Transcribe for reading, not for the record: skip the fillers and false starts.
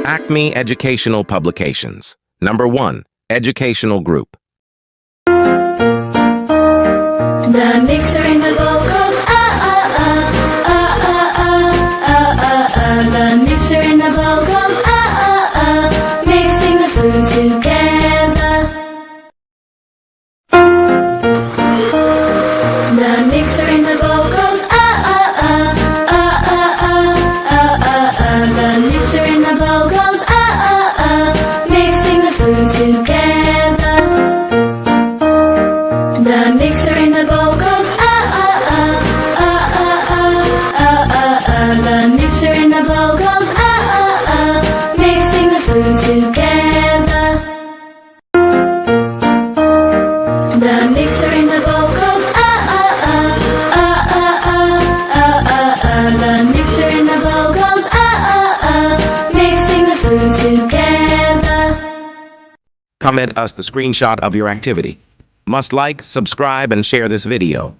Acme Educational Publications. Number 1. Educational Group. The mixer in the bowl goes The mixer in the bowl goes mixing the food together. The mixer in the bowl goes The mixer in the bowl goes mixing the food together. The mixer in the bowl goes The mixer in the bowl goes mixing the food together. The mixer in the bowl goes The mixer in the bowl goes mixing the food together. Comment us the screenshot of your activity. Must like, subscribe, and share this video.